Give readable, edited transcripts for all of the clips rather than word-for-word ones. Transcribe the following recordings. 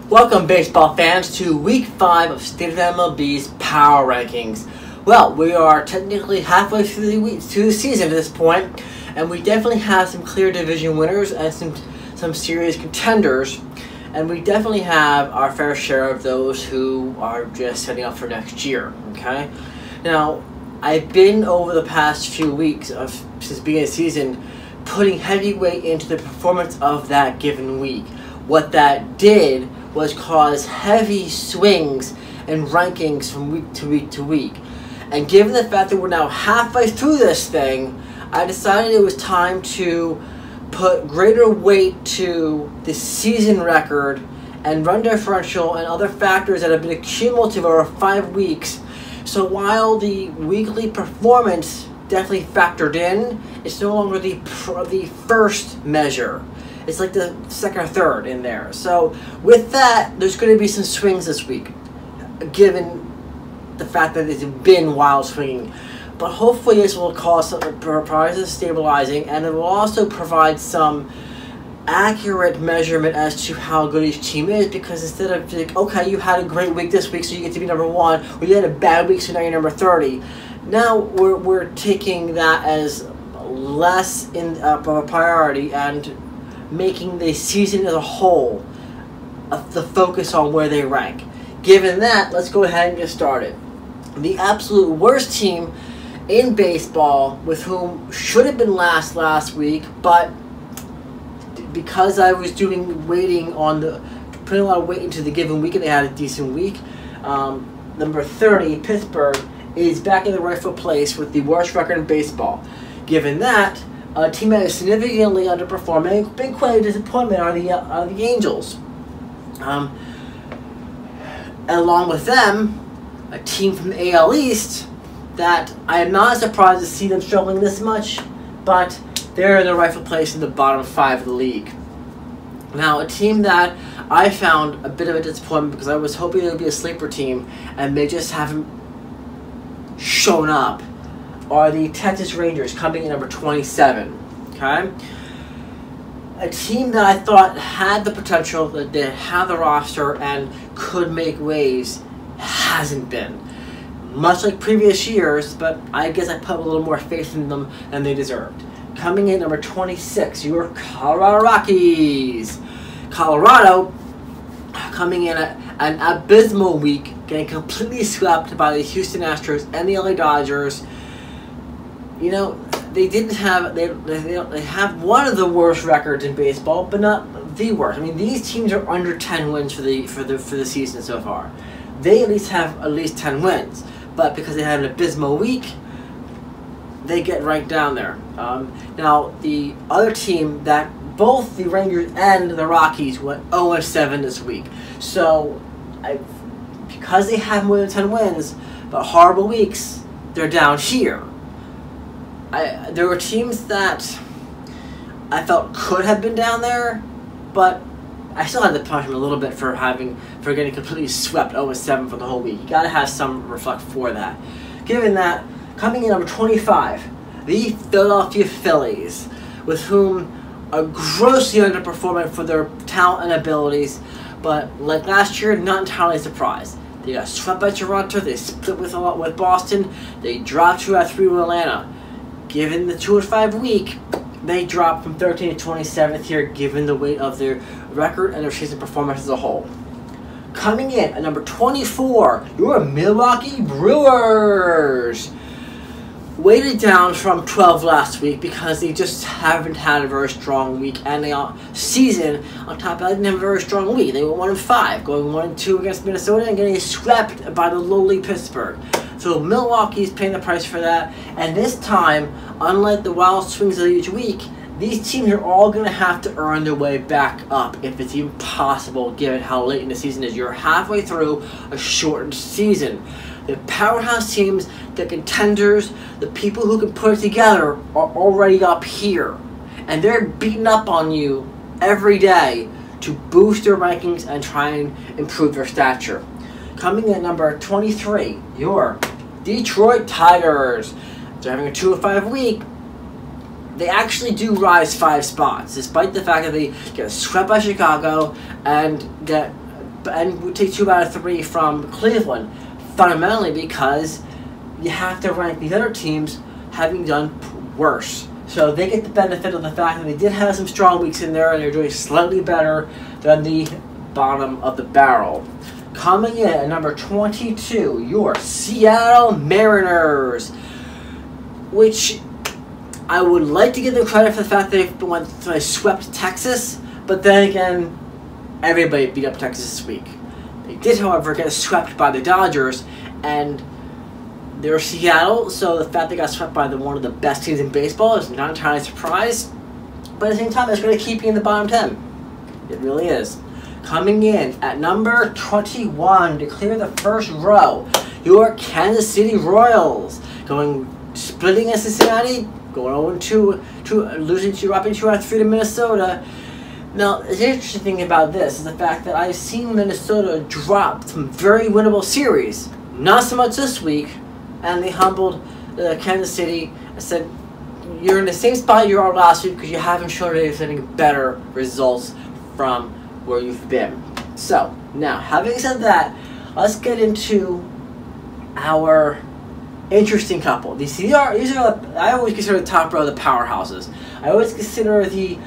Welcome, baseball fans, to Week 5 of State of MLB's Power Rankings. Well, we are technically halfway through the season at this point, and we definitely have some clear division winners and some serious contenders, and we definitely have our fair share of those who are just setting up for next year, okay? Now, I've been over the past few weeks since the beginning of the season putting heavy weight into the performance of that given week. What that did was cause heavy swings and rankings from week to week to week. And given the fact that we're now halfway through this thing, I decided it was time to put greater weight to the season record and run differential and other factors that have been cumulative over 5 weeks. So while the weekly performance definitely factored in, it's no longer the first measure. It's like the second or third in there. So with that, there's going to be some swings this week, given the fact that it's been wild swinging. But hopefully this will cause some process stabilizing, and it will also provide some accurate measurement as to how good each team is, because instead of like, okay, you had a great week this week, so you get to be number 1, or you had a bad week, so now you're number 30. Now we're taking that as less of a priority and making the season as a whole the focus on where they rank. Given that, let's go ahead and get started. The absolute worst team in baseball, with whom should have been last week, but because I was putting a lot of weight into the given week and they had a decent week, number 30, Pittsburgh, is back in the rightful place with the worst record in baseball. Given that, a team that is significantly underperforming, been quite a disappointment are the Angels. Along with them, a team from the AL East that I am not surprised to see them struggling this much, but they're in the rightful place in the bottom 5 of the league. Now, a team that I found a bit of a disappointment because I was hoping it would be a sleeper team, and they just haven't shown up, are the Texas Rangers, coming in number 27. Okay? A team that I thought had the potential, that they had the roster and could make waves, hasn't been. Much like previous years, but I guess I put a little more faith in them than they deserved. Coming in number 26, your Colorado Rockies. Colorado coming in at an abysmal week, getting completely swept by the Houston Astros and the LA Dodgers. You know, they have one of the worst records in baseball, but not the worst. I mean, these teams are under 10 wins for the season so far. They at least have 10 wins, but because they had an abysmal week, they get ranked down there. Now, the other team that both the Rangers and the Rockies went 0-7 this week. So, because they have more than 10 wins, but horrible weeks, they're down here. There were teams that I felt could have been down there, but I still had to punish them a little bit for getting completely swept 0-7 for the whole week. You got to have some reflect for that. Given that, coming in number 25, the Philadelphia Phillies, with whom are grossly underperforming for their talent and abilities, but like last year, not entirely surprised. They got swept by Toronto, they split with Boston, they dropped 2-3 with Atlanta. Given the 2-5 week, they dropped from 13th to 27th here, given the weight of their record and their season performance as a whole. Coming in at number 24, your Milwaukee Brewers. Weighted down from 12 last week because they just haven't had a very strong week, and the season on top of that didn't have a very strong week. They were 1-5, going 1-2 against Minnesota and getting swept by the lowly Pittsburgh. So Milwaukee's paying the price for that, and this time, unlike the wild swings of each week, these teams are all going to have to earn their way back up if it's even possible, given how late in the season it is. You're halfway through a shortened season. The powerhouse teams, the contenders, the people who can put it together are already up here. And they're beating up on you every day to boost their rankings and try and improve their stature. Coming in at number 23, your Detroit Tigers. They're having a 2-5 week. They actually do rise 5 spots, despite the fact that they get swept by Chicago and get and we take 2 out of 3 from Cleveland, fundamentally because you have to rank these other teams having done worse. So they get the benefit of the fact that they did have some strong weeks in there and they're doing slightly better than the bottom of the barrel. Coming in at number 22, your Seattle Mariners, which I would like to give them credit for the fact that they swept Texas, but then again, everybody beat up Texas this week. They did, however, get swept by the Dodgers, and they're Seattle, so the fact they got swept by one of the best teams in baseball is not entirely a surprise, but at the same time, it's going to keep you in the bottom 10. It really is. Coming in at number 21 to clear the first row, your Kansas City Royals, splitting in Cincinnati, going 0-2, losing dropping 2 out of 3 to Minnesota. Now, the interesting thing about this is the fact that I've seen Minnesota drop some very winnable series. Not so much this week, and they humbled Kansas City and said, you're in the same spot you were last week because you haven't shown any better results from where you've been. So, now, having said that, let's get into our interesting couple. These are I always consider the top row the powerhouses. I always consider the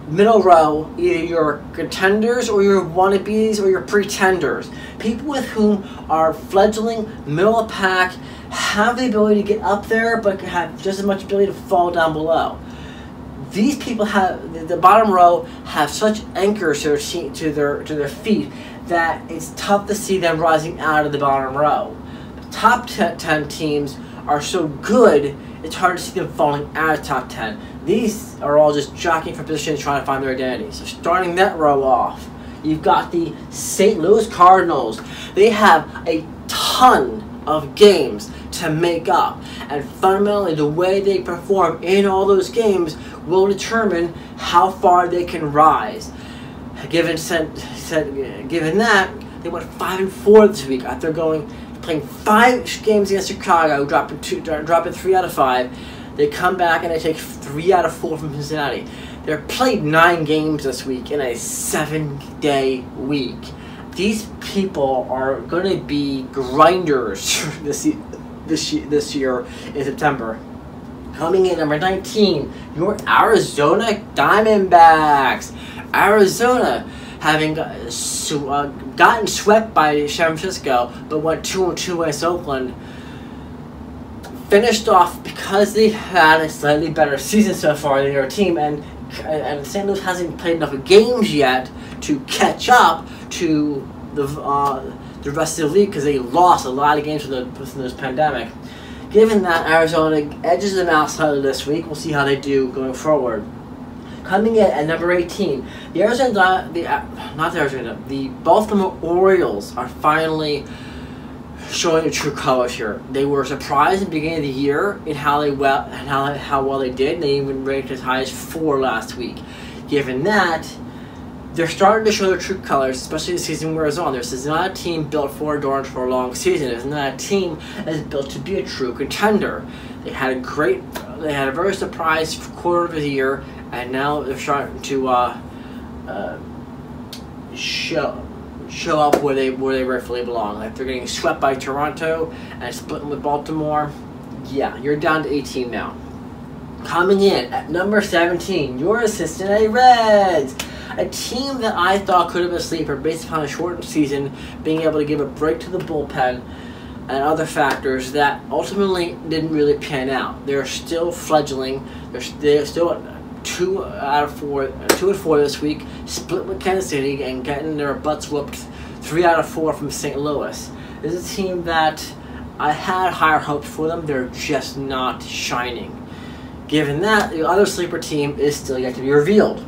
middle row either your contenders or your wannabes or your pretenders. People with whom are fledgling, middle of the pack, have the ability to get up there but have just as much ability to fall down below. These people have, the bottom row, have such anchors to their feet that it's tough to see them rising out of the bottom row. The top 10 teams are so good, it's hard to see them falling out of top 10. These are all just jockeying for position, trying to find their identity. So starting that row off, you've got the St. Louis Cardinals. They have a ton of games to make up, and fundamentally the way they perform in all those games will determine how far they can rise. Given that, they went 5-4 this week after playing 5 games against Chicago, dropping 3 out of 5. They come back and they take 3 out of 4 from Cincinnati. They played 9 games this week in a 7-day week. These people are going to be grinders this year in September. Coming in number 19, your Arizona Diamondbacks. Arizona, having gotten swept by San Francisco, but went 2-2 against Oakland, finished off because they had a slightly better season so far than their team, and St. Louis hasn't played enough games yet to catch up to the rest of the league because they lost a lot of games within this pandemic. Given that Arizona edges them out slightly this week, we'll see how they do going forward. Coming in at number 18, the Baltimore Orioles are finally showing their true colors here. They were surprised at the beginning of the year in how well they did. They even ranked as high as 4 last week. Given that, they're starting to show their true colors, especially as the season wears on. This is not a team built for endurance for a long season. It's not a team that is built to be a true contender. They had a very surprise quarter of the year, and now they're starting to show up where they rightfully belong. Like they're getting swept by Toronto and splitting with Baltimore. Yeah, you're down to 18 now. Coming in at number 17, your Cincinnati Reds. A team that I thought could have been a sleeper based upon a shortened season, being able to give a break to the bullpen and other factors that ultimately didn't really pan out. They're still fledgling. They're still at 2 out of 4 this week, split with Kansas City and getting their butts whooped 3 out of 4 from St. Louis. This is a team that I had higher hopes for them. They're just not shining. Given that, the other sleeper team is still yet to be revealed.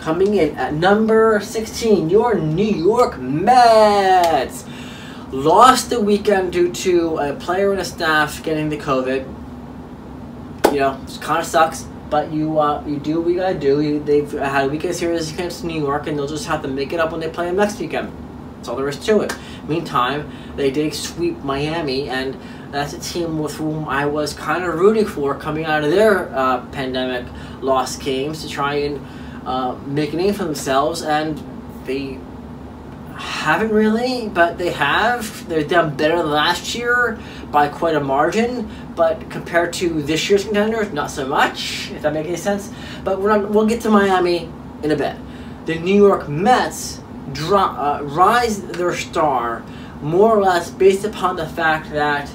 Coming in at number 16, your New York Mets. Lost the weekend due to a player and a staff getting the COVID. You know, it kind of sucks, but you do what you gotta do. They've had a weekend series against New York, and they'll just have to make it up when they play them next weekend. That's all there is to it. Meantime, they did sweep Miami, and that's a team with whom I was kind of rooting for coming out of their pandemic lost games to try and make a name for themselves, and they haven't really, but they have. They've done better than last year by quite a margin, but compared to this year's contenders, not so much, if that makes any sense. But we'll get to Miami in a bit. The New York Mets rise their star more or less based upon the fact that,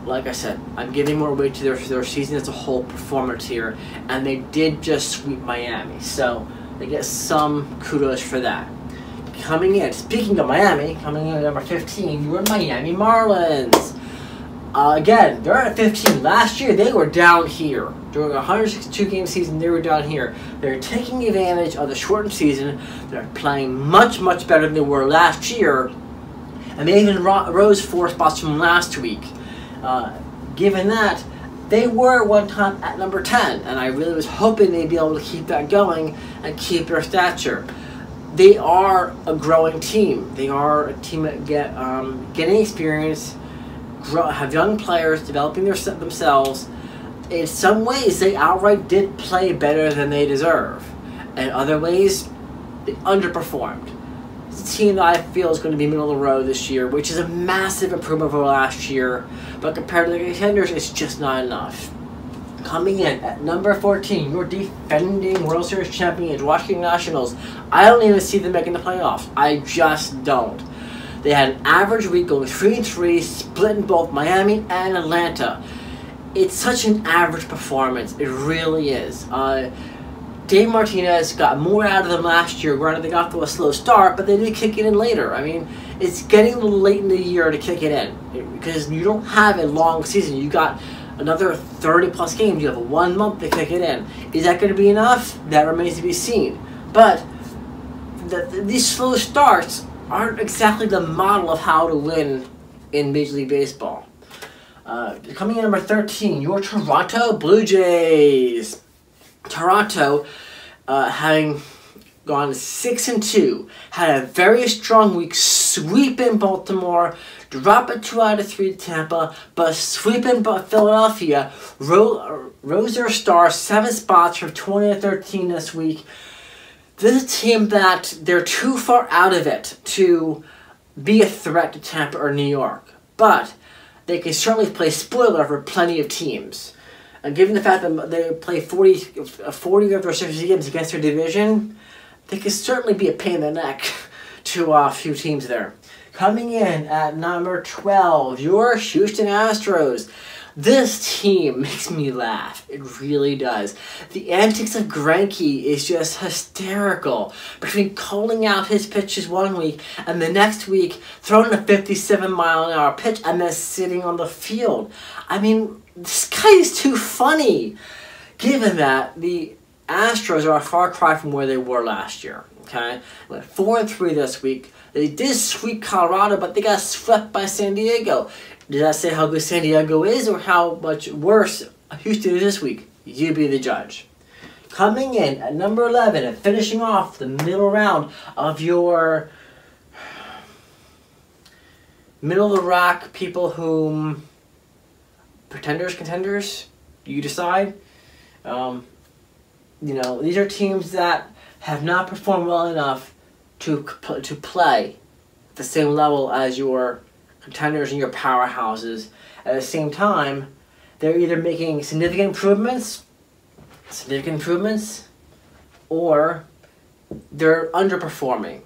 like I said, I'm giving more weight to their season as a whole performance here, and they did just sweep Miami, so they get some kudos for that. Coming in, speaking of Miami, coming in at number 15, your Miami Marlins. Again, they're at 15. Last year, they were down here. During a 162-game season, they were down here. They're taking advantage of the shortened season. They're playing much, much better than they were last year, and they even rose 4 spots from last week. Given that, they were at one time at number 10, and I really was hoping they'd be able to keep that going and keep their stature. They are a growing team. They are a team that getting experience, have young players developing themselves. In some ways, they outright did play better than they deserve. In other ways, they underperformed. It's a team that I feel is going to be middle of the road this year, which is a massive improvement over last year. But compared to the contenders, it's just not enough. Coming in at number 14, your defending World Series champions, Washington Nationals. I don't even see them making the playoffs. I just don't. They had an average week going 3-3, split in both Miami and Atlanta. It's such an average performance. It really is. Dave Martinez got more out of them last year. Granted, they got to a slow start, but they did kick it in later. I mean, it's getting a little late in the year to kick it in because you don't have a long season. You got another 30-plus games. You have 1 month to kick it in. Is that going to be enough? That remains to be seen. But these slow starts aren't exactly the model of how to win in Major League Baseball. Coming in number 13, your Toronto Blue Jays. Toronto, having gone 6-2, had a very strong week, sweeping Baltimore, dropping 2 out of 3 to Tampa, but sweeping Philadelphia, rose their star 7 spots from 20 to 13 this week. This is a team that they're too far out of it to be a threat to Tampa or New York, but they can certainly play spoiler for plenty of teams. And given the fact that they play 40 of their 60 games against their division, they could certainly be a pain in the neck to a few teams there. Coming in at number 12, your Houston Astros. This team makes me laugh. It really does. The antics of Greinke is just hysterical. Between calling out his pitches 1 week and the next week throwing a 57-mile-an-hour pitch and then sitting on the field. I mean, this guy is too funny. Given that the Astros are a far cry from where they were last year. Okay, went 4-3 this week. They did sweep Colorado, but they got swept by San Diego. Does that say how good San Diego is or how much worse Houston is this week? You be the judge. Coming in at number 11 and finishing off the middle round of your middle of the rock people whom pretenders, contenders, you decide. You know, these are teams that have not performed well enough to play at the same level as your contenders and your powerhouses. At the same time, they're either making significant improvements, or they're underperforming.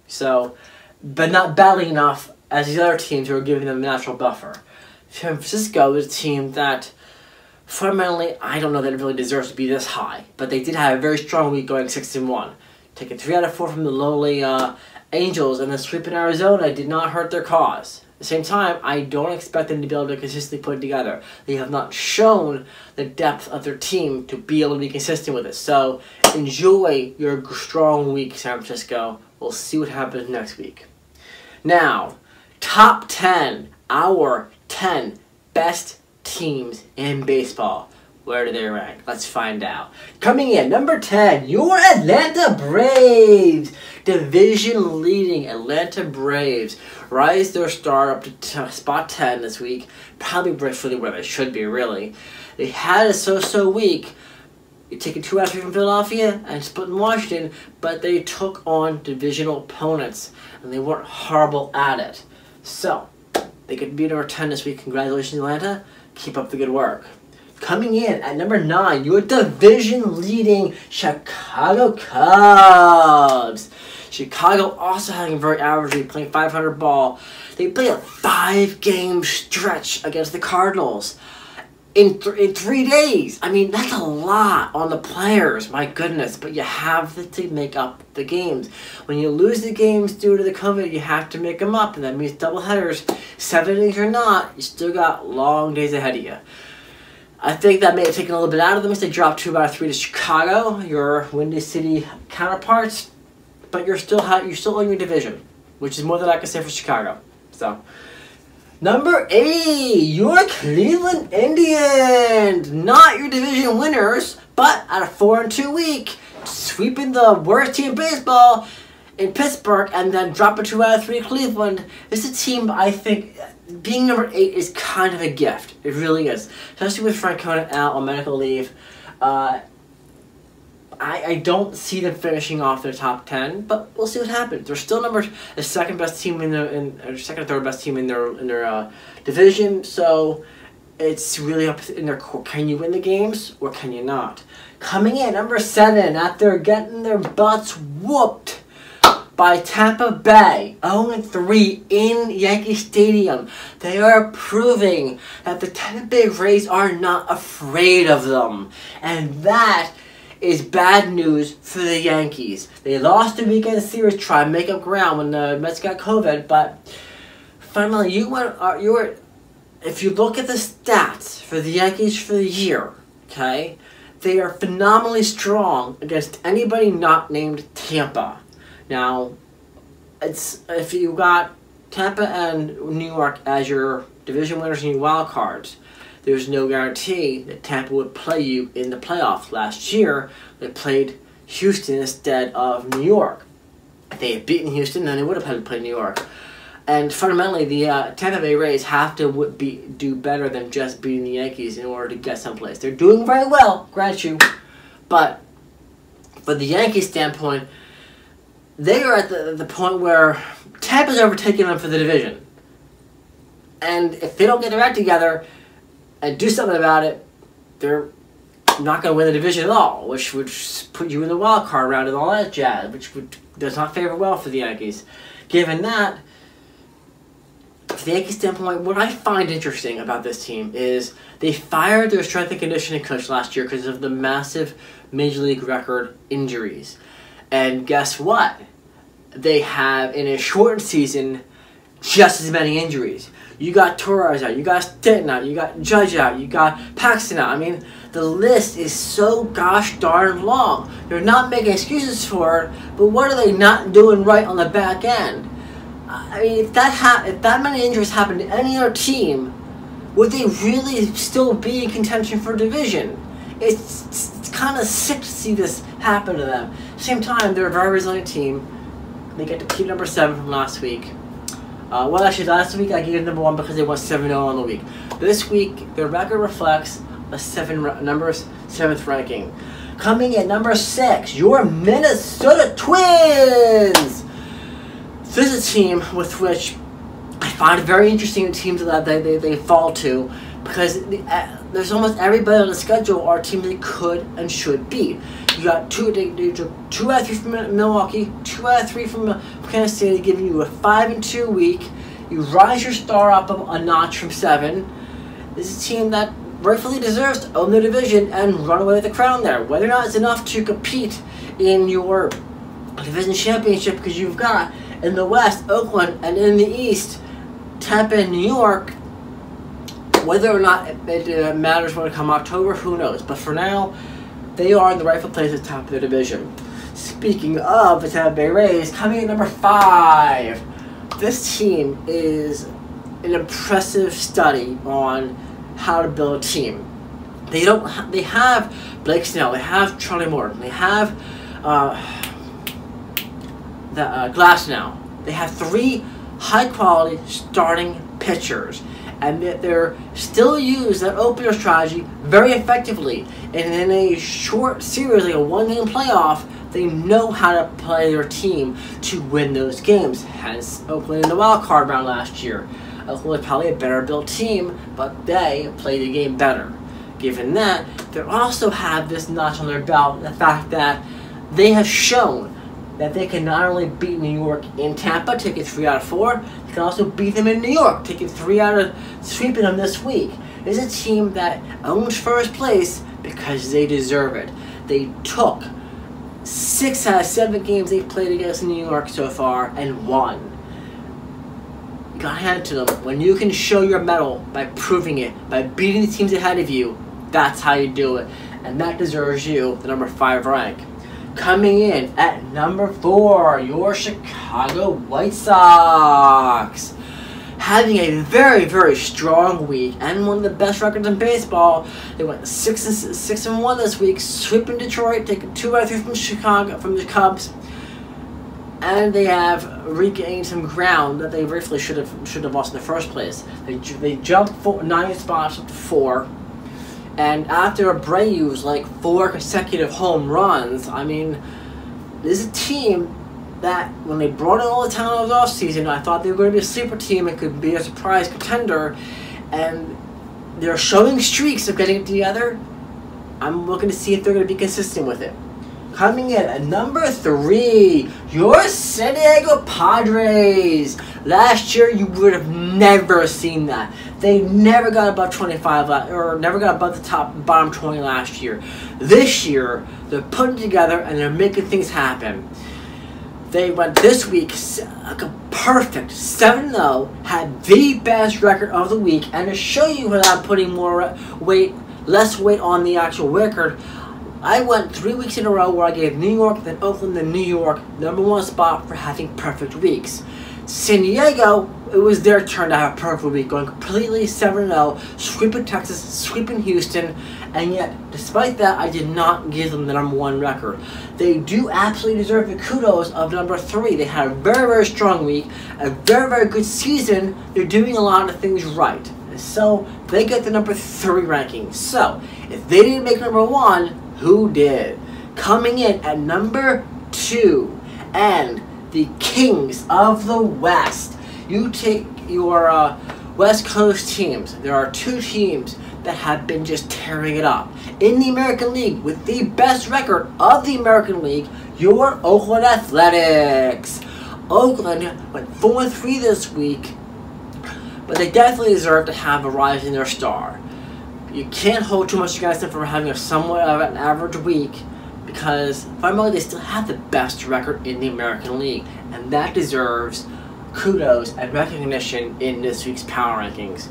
So, but not badly enough as these other teams who are giving them a natural buffer. San Francisco is a team that, fundamentally, I don't know that it really deserves to be this high, but they did have a very strong week going 6-1. Taking 3 out of 4 from the lowly Angels, and the sweep in Arizona did not hurt their cause. At the same time, I don't expect them to be able to consistently put it together. They have not shown the depth of their team to be able to be consistent with it. So, enjoy your strong week, San Francisco. We'll see what happens next week. Now, top 10, our 10 best teams in baseball. Where do they rank? Let's find out. Coming in, number 10, your Atlanta Braves. Division-leading Atlanta Braves rise their star up to spot 10 this week. Probably really where they should be, really. They had a so-so week, You're taking 2 out of 3 from Philadelphia and splitting Washington, but they took on divisional opponents, and they weren't horrible at it. So, they could be number 10 this week. Congratulations, Atlanta. Keep up the good work. Coming in at number 9, your division-leading Chicago Cubs. Chicago also having a very average week, playing .500 ball. They play a 5-game stretch against the Cardinals in 3 days. I mean, that's a lot on the players, my goodness. But you have to make up the games. When you lose the games due to the COVID, you have to make them up, and that means double headers. 7 innings or not, you still got long days ahead of you. I think that may have taken a little bit out of them as they dropped 2 out of 3 to Chicago, your Windy City counterparts. But you're still in your division, which is more than I can say for Chicago. So, number 8, your Cleveland Indians, not your division winners, but at a 4-2 week, sweeping the worst team in baseball in Pittsburgh, and then dropping 2 out of 3 to Cleveland. This is a team I think being number 8 is kind of a gift. It really is, especially with Francona out on medical leave. I don't see them finishing off their top 10, but we'll see what happens. They're still the second best team or second or third best team in their division. So it's really up in their core. Can you win the games or can you not? Coming in number 7 after getting their butts whooped by Tampa Bay, 0-3 in Yankee Stadium. They are proving that the Tampa Bay Rays are not afraid of them, and that is bad news for the Yankees. They lost the weekend series, try to make up ground when the Mets got COVID, but finally, if you look at the stats for the Yankees for the year, okay, they are phenomenally strong against anybody not named Tampa. Now, if you got Tampa and New York as your division winners and your wild cards, there's no guarantee that Tampa would play you in the playoffs. Last year, they played Houston instead of New York. If they had beaten Houston, then they would have had to play New York. And fundamentally, the Tampa Bay Rays have to do better than just beating the Yankees in order to get someplace. They're doing very well, grant you. But from the Yankees standpoint, they are at the point where Tampa's overtaking them for the division. And if they don't get their act together and do something about it, they're not going to win the division at all, which would put you in the wild card round and all that jazz, which does not favor well for the Yankees. Given that, from the Yankees standpoint, what I find interesting about this team is they fired their strength and conditioning coach last year because of the massive Major League record injuries. And guess what? They have, in a shortened season, just as many injuries. You got Torres out, you got Stanton out, you got Judge out, you got Paxton out. I mean, the list is so gosh darn long. They're not making excuses for it, but what are they not doing right on the back end? I mean, if that many injuries happen to any other team, would they really still be in contention for division? It's kind of sick to see this happen to them. At the same time, they're a very resilient team. They get to keep number 7 from last week. Well, actually, last week I gave them number 1 because they won 7-0 on the week. This week, their record reflects a 7th ranking. Coming in number 6, your Minnesota Twins. This is a team with which I find it very interesting. The teams that they fall to, because there's almost everybody on the schedule are teams they could and should beat. You got 2 out of 3 from Milwaukee, 2 out of 3 from Kansas City, giving you a 5-2 week. You rise your star up a notch from 7. This is a team that rightfully deserves to own the division and run away with the crown there. Whether or not it's enough to compete in your division championship, because you've got in the West, Oakland, and in the East, Tampa and New York. Whether or not it matters when it comes October, who knows. But for now, they are in the rightful place at the top of their division. Speaking of the Tampa Bay Rays, coming in number 5, this team is an impressive study on how to build a team. They have Blake Snell, they have Charlie Morton, they have Glass now. They have 3 high-quality starting pitchers, and that they're still use that opener strategy very effectively. And in a short series, like a one-game playoff, they know how to play their team to win those games. Hence, Oakland in the wild card round last year. Oakland was probably a better built team, but they played the game better. Given that, they also have this notch on their belt, the fact that they have shown that they can not only beat New York in Tampa, taking 3 out of 4, they can also beat them in New York, taking 3 out of sweeping them this week. It's a team that owns first place because they deserve it. They took 6 out of 7 games they've played against New York so far and won. You gotta hand it to them. When you can show your mettle by proving it, by beating the teams ahead of you, that's how you do it. And that deserves you the number 5 rank. Coming in at number 4, your Chicago White Sox. Having a very, very strong week and one of the best records in baseball. They went 6-1 this week, sweeping Detroit, taking 2 out of 3 from the Cubs, and they have regained some ground that they rightfully should have lost in the first place. They jumped 9 spots up to 4. And after Abreu's like 4 consecutive home runs, I mean, this is a team that when they brought in all the talent of the offseason, I thought they were going to be a sleeper team and could be a surprise contender. And they're showing streaks of getting it together. I'm looking to see if they're going to be consistent with it. Coming in at number 3, your San Diego Padres. Last year, you would have never seen that. They never got above 25, or never got above the bottom 20 last year. This year, they're putting it together and they're making things happen. They went this week like a perfect 7-0, had the best record of the week, and to show you without putting less weight on the actual record, I went 3 weeks in a row where I gave New York, then Oakland, then New York number 1 spot for having perfect weeks. San Diego, it was their turn to have a perfect week, going completely 7-0, sweeping Texas, sweeping Houston, and yet, despite that, I did not give them the number 1 record. They do absolutely deserve the kudos of number 3. They had a very, very strong week, a very, very good season. They're doing a lot of things right. So, they get the number 3 ranking. So, if they didn't make number 1, who did? Coming in at number 2, and the Kings of the West. You take your West Coast teams. There are 2 teams that have been just tearing it up in the American League with the best record of the American League, your Oakland Athletics. Oakland went 4-3 this week, but they definitely deserve to have a rise in their star. You can't hold too much against them for having a somewhat of an average week, because fundamentally they still have the best record in the American League, and that deserves kudos and recognition in this week's power rankings.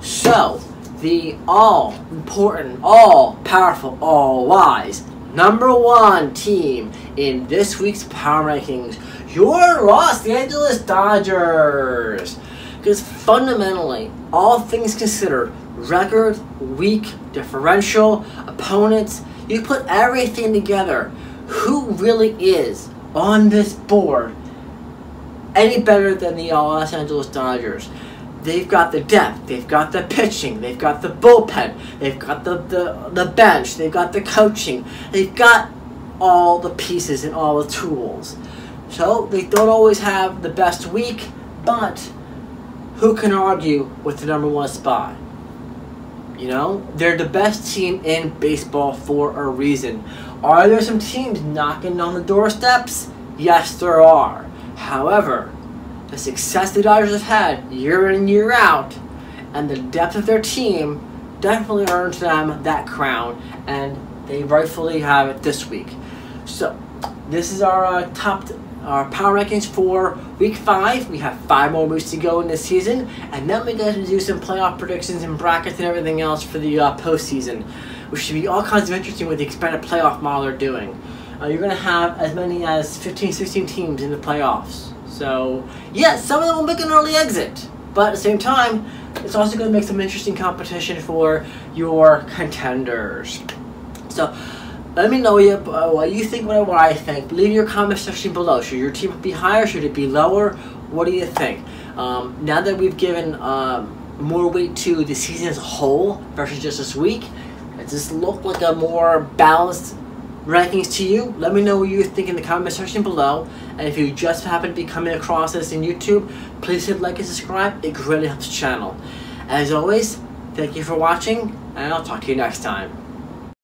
So, the all-important, all-powerful, all-wise number 1 team in this week's power rankings, your Los Angeles Dodgers. Because fundamentally, all things considered, record, week, differential, opponents, you put everything together, who really is on this board any better than the Los Angeles Dodgers? They've got the depth, they've got the pitching, they've got the bullpen, they've got the bench, they've got the coaching, they've got all the pieces and all the tools. So they don't always have the best week, but who can argue with the number 1 spot? You know, they're the best team in baseball for a reason. Are there some teams knocking on the doorsteps? Yes, there are. However, the success the Dodgers have had year in and year out, and the depth of their team definitely earns them that crown, and they rightfully have it this week. So, this is our our power rankings for week 5. We have 5 more weeks to go in this season, and then we get to do some playoff predictions and brackets and everything else for the postseason, which should be all kinds of interesting with the expanded playoff model they're doing. You're going to have as many as 15, 16 teams in the playoffs. So, yes, some of them will make an early exit, but at the same time, it's also going to make some interesting competition for your contenders. So, let me know what you think, what I think. Leave your comment section below. Should your team be higher? Should it be lower? What do you think? Now that we've given more weight to the season as a whole versus just this week? Does this look like a more balanced rankings to you? Let me know what you think in the comment section below. And if you just happen to be coming across this in YouTube, please hit like and subscribe. It greatly helps the channel. As always, thank you for watching, and I'll talk to you next time.